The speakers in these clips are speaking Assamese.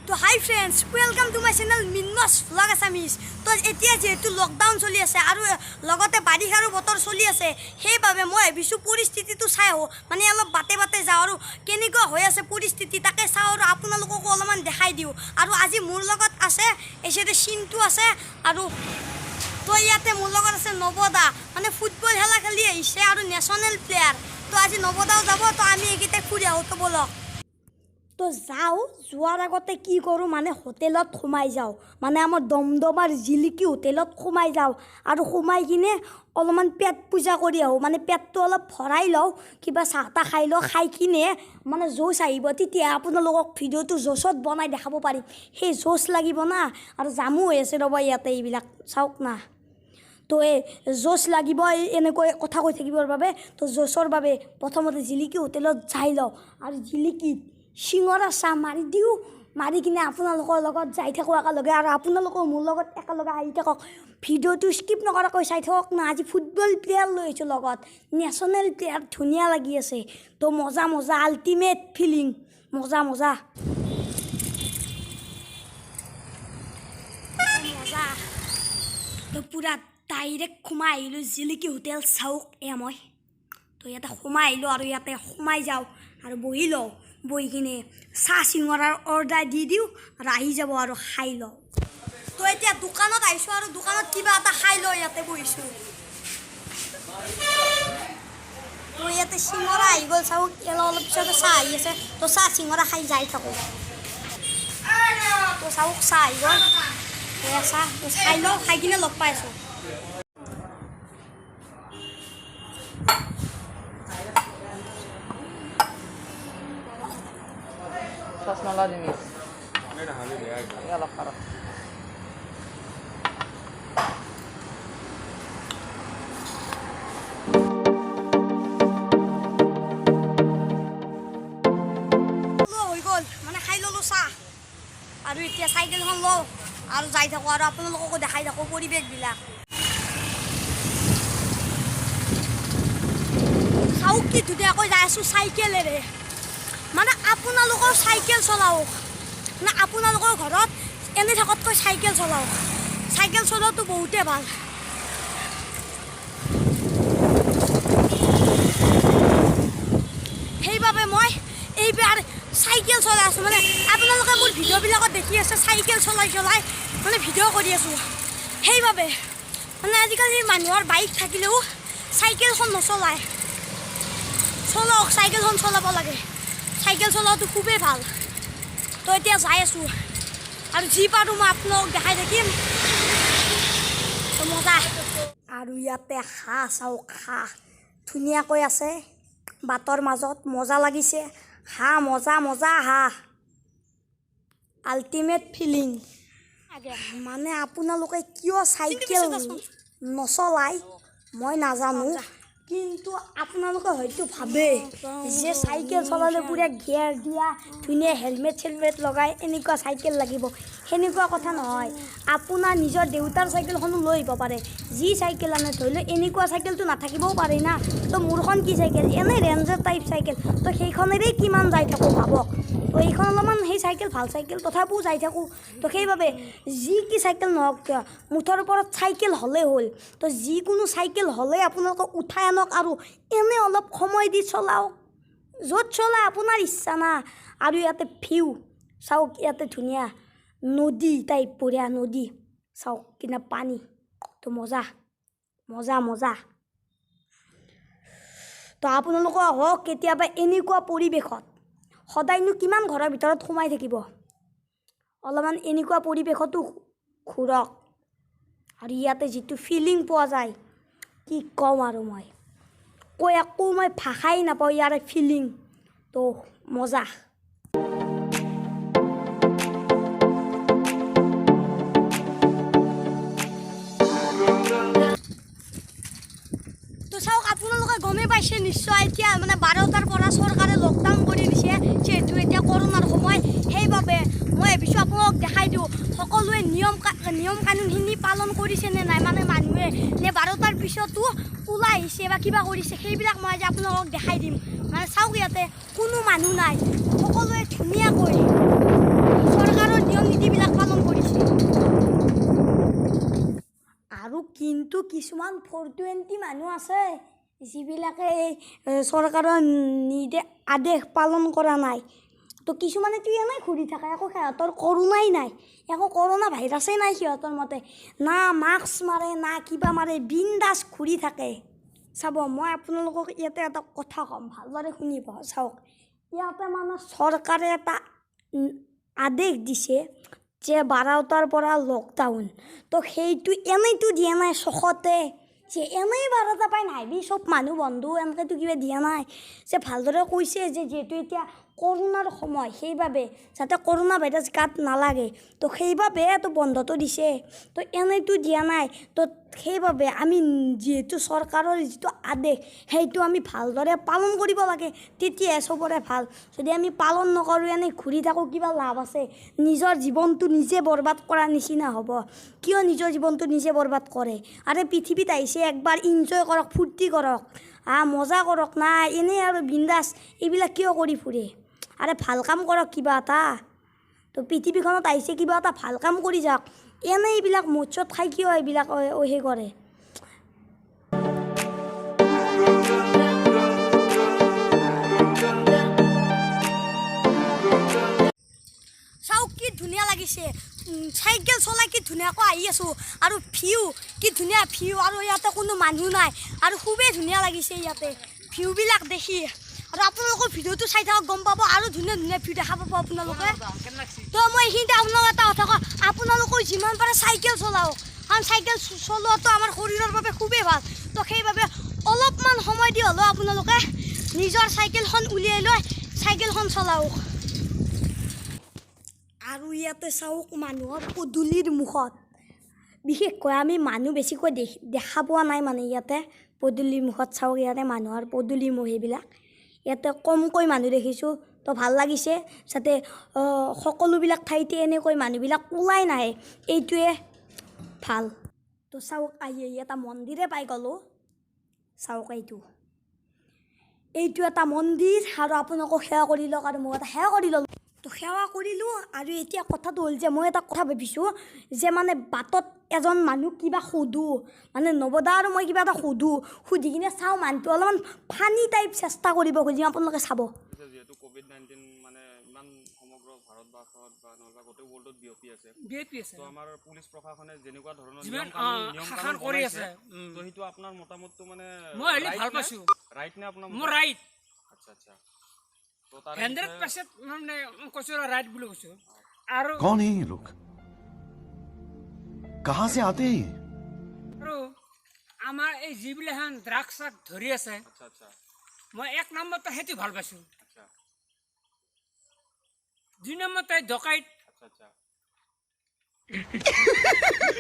তো hi friends, welcome to my channel Minmoy's vlog assamese। তো এতিয়া যেহেতু লকডাউন চলি আছে আৰু লগতে বাৰিষাৰো বতৰ চলি আছে, সেইবাবে মই ভাবিছোঁ পৰিস্থিতিটো চাই মানে অলপ বাটে বাটে যাওঁ আৰু কেনেকুৱা হৈ আছে পৰিস্থিতি তাকে চাওঁ আৰু আপোনালোককো অলপমান দেখাই দিওঁ। আৰু আজি মোৰ লগত আছে এচিতে চিন্তু আছে আৰু তো ইয়াতে মোৰ লগত আছে নৱদা, মানে ফুটবল খেলা খেলি আহিছে আৰু নেশ্যনেল প্লেয়াৰ। তো আজি নৱদাও যাব, তো আমি এইকেইটা ফুৰি আহোঁ। তো বলক তো যাওঁ। যোৱাৰ আগতে কি কৰোঁ মানে হোটেলত সোমাই যাওঁ, মানে আমাৰ দমদমাৰ জিলিকি হোটেলত সোমাই যাওঁ আৰু সোমাই কিনে অলপমান পেট পূজা কৰি আহোঁ, মানে পেটটো অলপ ভৰাই লওঁ, কিবা চাহ তাহ খাই লওঁ। খাই কিনে মানে জোচ আহিব, তেতিয়া আপোনালোকক ভিডিঅ'টো জোচত বনাই দেখাব পাৰিম। সেই জোচ লাগিব না, আৰু জামো হৈ আছে ৰ'ব ইয়াতে, এইবিলাক চাওক না। তো এই জোচ লাগিব এনেকৈ কথা কৈ থাকিবৰ বাবে। তো জোচৰ বাবে প্ৰথমতে জিলিকি হোটেলত যাই লওঁ আৰু জিলিকিত চিঙৰা চাহ মাৰি দিওঁ, মাৰি কিনে আপোনালোকৰ লগত যাই থাকোঁ একেলগে, আৰু আপোনালোকেও মোৰ লগত একেলগে আহি থাকক। ভিডিঅ'টো স্কিপ নকৰাকৈ চাই থাকক না। আজি ফুটবল প্লেয়াৰ লৈ আহিছোঁ লগত, নেশ্যনেল প্লেয়াৰ, ধুনীয়া লাগি আছে। তো মজা মজা, আল্টিমেট ফিলিং, মজা মজা মজা। তো পূৰা ডাইৰেক্ট সোমাই আহিলোঁ জিলিকি হোটেল চাওক মই। তো ইয়াতে সোমাই আহিলোঁ আৰু ইয়াতে সোমাই যাওঁ আৰু বহি লওঁ। বহি কিনে চাহ চিঙৰাৰ অৰ্ডাৰ দি দিওঁ আৰু আহি যাব আৰু খাই লওঁ। তো এতিয়া দোকানত আহিছোঁ আৰু দোকানত কিবা এটা খাই লওঁ, ইয়াতে বহিছোঁ। তো ইয়াতে চিঙৰা আহি গ'ল চাওক, অলপ পিছতে চাহ আহি আছে। তো চাহ চিঙৰা খাই যাই থাকোঁ। তো চাওক চাহ আহি গ'ল, চাহ খাই লওঁ, খাই কিনে লগ পাই আছোঁ। Sasmala jenis. Ya lah parah. হৈ গ'ল, মানে খাই ল'লোঁ চাহ, আৰু এতিয়া চাইকেলখন লওঁ আৰু যাই থাকোঁ আৰু আপোনালোককো দেখাই থাকোঁ পৰিৱেশবিলাক। চাওক কি ধুনীয়াকৈ যাই আছোঁ চাইকেলেৰে। মানে আপোনালোকৰ চাইকেল চলাওক, মানে আপোনালোকৰ ঘৰত এনে থকাতকৈ চাইকেল চলাওক। চাইকেল চলোৱাটো বহুতেই ভাল। সেইবাবে মই এইবাৰ চাইকেল চলাই আছোঁ। মানে আপোনালোকে মোৰ ভিডিঅ'বিলাকত দেখি আছে চাইকেল চলাই চলাই মানে ভিডিঅ' কৰি আছোঁ। সেইবাবে মানে আজিকালি মানুহৰ বাইক থাকিলেও চাইকেলখন নচলায়। চলাওক, চাইকেলখন চলাব লাগে। চাইকেল চলোৱাটো খুবেই ভাল। তো এতিয়া যাই আছোঁ আৰু যি পাৰোঁ মই আপোনালোকক দেখাই থাকিম। তো মজা। আৰু ইয়াতে হাঁহ চাওক, হাঁহ ধুনীয়াকৈ আছে বাটৰ মাজত, মজা লাগিছে। হাঁহ মজা মজা, হাঁহ আল্টিমেট ফিলিং। মানে আপোনালোকে কিয় চাইকেল নচলায় মই নাজানো, কিন্তু আপোনালোকে হয়তো ভাবে যে চাইকেল চলালে পুৰা গিয়াৰ দিয়া, ধুনীয়া হেলমেট চেলমেট লগাই এনেকুৱা চাইকেল লাগিব। সেনেকুৱা কথা নহয়। আপোনাৰ নিজৰ দেউতাৰ চাইকেলখনো লৈ আহিব পাৰে, যি চাইকেল আনে। ধৰি লওক এনেকুৱা চাইকেলটো নাথাকিবও পাৰে না। তো মোৰখন কি চাইকেল, এনেই ৰেঞ্জাৰ টাইপ চাইকেল। তো সেইখনেৰেই কিমান যাই থাকোঁ ভাবক। তো এইখন অলপমান সেই চাইকেল ভাল চাইকেল, তথাপিও যাই থাকোঁ। তো সেইবাবে যি কি চাইকেল নহওক কিয়, মুঠৰ ওপৰত চাইকেল হ'লেই হ'ল। তো যিকোনো চাইকেল হ'লেই আপোনালোকক উঠাই আনক আৰু এনে অলপ সময় দি চলাওক। য'ত চলাই আপোনাৰ ইচ্ছা না। আৰু ইয়াতে ভিউ চাওক, ইয়াতে ধুনীয়া নদী টাইপ, বঢ়িয়া নদী চাওক, কিনা পানী। তো মজা মজা মজা। তো আপোনালোকে আহক কেতিয়াবা এনেকুৱা পৰিৱেশত। সদায়নো কিমান ঘৰৰ ভিতৰত সোমাই থাকিব, অলপমান এনেকুৱা পৰিৱেশতো ঘূৰক। আৰু ইয়াতে যিটো ফিলিং পোৱা যায় কি কওঁ আৰু মই কৈ একো মই ভাষাই নাপাওঁ ইয়াৰে ফিলিং। তো মজা। তো চাওক, আপোনালোকে গমেই পাইছে নিশ্চয়, এতিয়া মানে 12টাৰ পৰা চৰকাৰে লকডাউন কৰি দিছে, যিহেতু এতিয়া কৰোণাৰ সময়। সেইবাবে মই ভাবিছোঁ আপোনালোকক দেখাই দিওঁ সকলোৱে নিয়ম কানুনখিনি পালন কৰিছে নে নাই, মানে মানুহে নে 12টাৰ পিছতো ওলাই আহিছে বা কিবা কৰিছে, সেইবিলাক মই আজি আপোনালোকক দেখাই দিম। মানে চাওক ইয়াতে কোনো মানুহ নাই সকলোৱে ধুনীয়াকৈ চৰকাৰৰ নিয়ম নীতিবিলাক পালন কৰিছে আৰু কিন্তু কিছুমান 420 মানুহ আছে যিবিলাকে এই চৰকাৰৰ আদেশ পালন কৰা নাই তো কিছুমানেতো এনেই ঘূৰি থাকে একো সিহঁতৰ কৰোণাই নাই একো কৰোণা ভাইৰাছেই নাই সিহঁতৰ মতে না মাস্ক মাৰে না কিবা মাৰে বিন্দাছ ঘূৰি থাকে চাব মই আপোনালোকক ইয়াতে এটা কথা ক'ম ভালদৰে শুনিব চাওক ইয়াতে মানে চৰকাৰে এটা আদেশ দিছে যে 12টাৰ পৰা লকডাউন তো সেইটো এনেইতো দিয়া নাই চখতে যে এনেই 12টা পাই নাহিবি চব মানুহ বন্ধু এনেকৈতো কিবা দিয়া নাই যে ভালদৰে কৈছে যে যিহেতু এতিয়া কৰোণাৰ সময় সেইবাবে যাতে কৰোণা ভাইৰাছ গাত নালাগে তো সেইবাবে তো বন্ধটো দিছে তো এনেইতো দিয়া নাই তো সেইবাবে আমি যিহেতু চৰকাৰৰ যিটো আদেশ সেইটো আমি ভালদৰে পালন কৰিব লাগে তেতিয়াহে চবৰে ভাল যদি আমি পালন নকৰোঁ এনেই ঘূৰি থাকোঁ কিবা লাভ আছে নিজৰ জীৱনটো নিজে বৰবাদ কৰাৰ নিচিনা হ'ব কিয় নিজৰ জীৱনটো নিজে বৰবাদ কৰে আৰে পৃথিৱীত আহিছে একবাৰ ইনজয় কৰক ফূৰ্তি কৰক মজা কৰক না এনেই আৰু বিন্দাছ এইবিলাক কিয় কৰি ফুৰে আৰে ভাল কাম কৰক কিবা এটা তো পৃথিৱীখনত আহিছে কিবা এটা ভাল কাম কৰি যাওক এনেই এইবিলাক মৎস্যত খাই কিয় এইবিলাক সেই কৰে চাওক কি ধুনীয়া লাগিছে চাইকেল চলাই কি ধুনীয়াকৈ আহি আছোঁ আৰু ভিউ কি ধুনীয়া ভিউ আৰু ইয়াতে কোনো মানুহ নাই আৰু খুবেই ধুনীয়া লাগিছে ইয়াতে ভিউবিলাক দেখি আৰু আপোনালোকৰ ভিডিঅ'টো চাই থাকক গম পাব আৰু ধুনীয়া ধুনীয়া ভিউ দেখা পাব আপোনালোকে তো মই এইখিনিতে আপোনালোকক এটা কথা কওঁ আপোনালোকৰ যিমান পাৰে চাইকেল চলাওক কাৰণ চাইকেল চলোৱাটো আমাৰ শৰীৰৰ বাবে খুবেই ভাল তো সেইবাবে অলপমান সময় দি হ'লেও আপোনালোকে নিজৰ চাইকেলখন উলিয়াই লৈ চাইকেলখন চলাওক আৰু ইয়াতে চাওক মানুহৰ পদূলিৰ মুখত বিশেষকৈ আমি মানুহ বেছিকৈ দেখা পোৱা নাই মানে ইয়াতে পদূলিৰ মুখত চাওক ইয়াতে মানুহৰ পদূলি মুখ সেইবিলাক ইয়াতে কমকৈ মানুহ দেখিছোঁ তো ভাল লাগিছে যাতে সকলোবিলাক ঠাইতে এনেকৈ মানুহবিলাক ওলাই নাহে এইটোৱে ভাল তো চাওক আহি এটা মন্দিৰে পাই গ'লোঁ চাওক এইটো এটা মন্দিৰ আৰু আপোনালোকক সেৱা কৰি লওক আৰু মই এটা সেৱা কৰি ল'লোঁ তো সেৱা কৰিলোঁ আৰু এতিয়া কথাটো হ'ল যে মই এটা কথা ভাবিছোঁ যে মানে বাটত এজন মানুহ কিবা সোধোঁ মানে নৱদা আৰু মই কিবা এটা সুধি কিনে চাওঁ মানুহটো অলপমান ফানি টাইপ চেষ্টা কৰিব খুজিম আপোনালোকে চাব যিহেতু কোভিড-19 মানে ইমান সমগ্ৰ ভাৰতবৰ্ষত বা নহ'লে গোটেই ৱৰ্ল্ডত বিয়পি আছে তো আমাৰ পুলিচ প্ৰশাসনে যেনেকুৱা ধৰণৰ নিয়ম কানুন কৰি আছে তো সেইটো আপোনাৰ মতামতটো মানে মই ভাল পাইছোঁ ৰাইট নে আপোনাৰ মোৰ ৰাইট আচ্ছা আচ্ছা তো তাৰ 100% মানে কৈছোঁ ৰাইট বুলি কৈছোঁ আৰু कौन है ये लोग कहाँ से आते हैं আৰু আমাৰ এই যিবিলাখন ড্ৰাগছ ধৰি আছে আচ্ছা আচ্ছা মই 1 নম্বৰতে সেইটো ভাল পাইছোঁ আচ্ছা 2 নম্বৰতে ডকাইত আচ্ছা আচ্ছা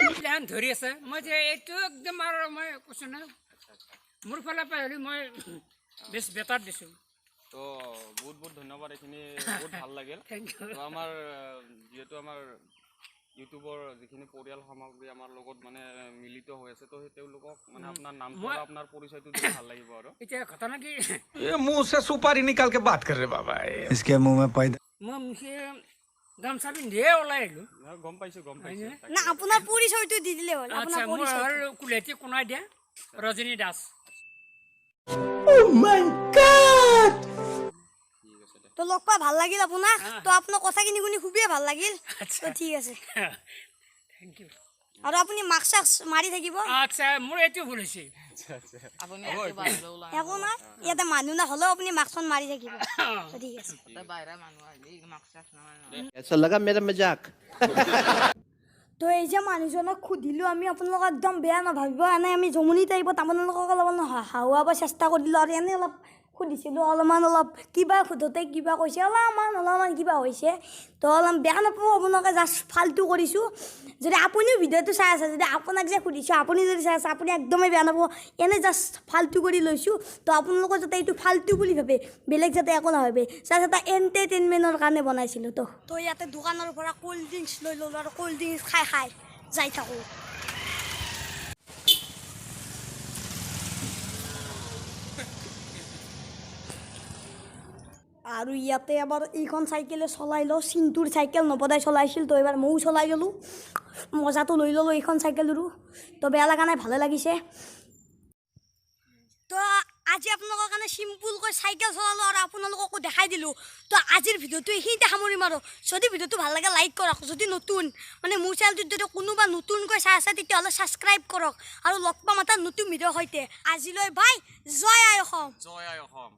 যিবিলাখন ধৰি আছে মই যে এইটো একদম আৰু মই কৈছোঁ না মোৰ ফালৰ পৰা হেৰি মই বেছ বেটাৰ দিছোঁ তো বহুত বহুত ধন্যবাদ এইখিনি বহুত ভাল লাগিল থেংক ইউ তো আমাৰ যিহেতু আমাৰ ইউটিউবৰ যিখিনি পৰিয়াল সামগ্ৰী আমাৰ লগত মানে মিলিত হৈ আছে তো সেই তেওঁলোকক মানে আপোনাৰ নামটো আৰু আপোনাৰ পৰিচয়টো দিলে ভাল লাগিব আৰু এতিয়া ঘটনা কি ये मुंह से सुपारी निकाल के बात कर रहे बाबा इसके मुंह में पैदा মই মুখে গামচা পিন্ধিয়ে ওলাই আহিলোঁ গম পাইছোঁ না আপোনাৰ পৰিচয়টো দি দিলে হ'ল আচ্ছা আপোনাৰ মোৰ পৰিচয় হ'ল কুলেটি কোনাই দিয়া ৰজনী দাস তো লগ পাই ভাল লাগিল আপোনাক তো আপোনাৰ কথাখিনি শুনি খুবেই ভাল লাগিল তো ঠিক আছে থেংক ইউ আৰু আপুনি মাস্ক চাস্ক মাৰি থাকিব আচ্ছা মোৰ এইটো ভুল হৈছে একো নাই ইয়াতে মানুহ নহ'লেও আপুনি মাস্কখন মাৰি থাকিব তো ঠিক আছে ऐसा लगा मेरा मजाक তো এই যে মানুহজনক সুধিলোঁ আমি আপোনালোকক একদম বেয়া নাভাবিব এনেই আমি জমনি টাইপত আপোনালোকক অলপমান হাহুৱাব চেষ্টা কৰিলোঁ আৰু এনেই অলপ সুধিছিলোঁ অলপ কিবা সোধোতে কিবা কৈছে অলপমান কিবা হৈছে তো অলপ বেয়া নাপাব আপোনালোকে জাষ্ট ফাল্টু কৰিছোঁ যদি আপুনিও ভিডিঅ'টো চাই আছে যদি আপোনাক যে সুধিছোঁ আপুনি যদি চাই আছে আপুনি একদমেই বেয়া নাপাব এনেই জাষ্ট ফাল্টু কৰি লৈছোঁ তো আপোনালোকৰ যাতে এইটো ফাল্টু বুলি ভাবে বেলেগ যাতে একো নাভাবে জাষ্ট এটা এণ্টাৰটেইনমেণ্টৰ কাৰণে বনাইছিলোঁ তো ইয়াতে দোকানৰ পৰা ক'ল্ড ড্ৰিংকছ লৈ ল'লোঁ আৰু ক'ল্ড ড্ৰিংকছ খাই যাই থাকোঁ আৰু ইয়াতে এবাৰ এইখন চাইকেলে চলাই লওঁ চিন্তুৰ চাইকেল নপদাই চলাইছিল তো এবাৰ ময়ো চলাই গ'লোঁ মজাটো লৈ ল'লোঁ এইখন চাইকেলৰো তো বেয়া লগা নাই ভালে লাগিছে তো আজি আপোনালোকৰ কাৰণে চিম্পুলকৈ চাইকেল চলালোঁ আৰু আপোনালোককো দেখাই দিলোঁ তো আজিৰ ভিডিঅ'টো এইখিনিতে সামৰিম আৰু যদি ভিডিঅ'টো ভাল লাগে লাইক কৰক যদি নতুন মানে মোৰ চেনেলটোত যদি কোনোবা নতুনকৈ চাই আছে তেতিয়াহ'লে ছাবস্ক্ৰাইব কৰক আৰু লগ পাম এটা নতুন ভিডিঅ'ৰ সৈতে আজিলৈ বাই জয় আই অসম জয় আই অসম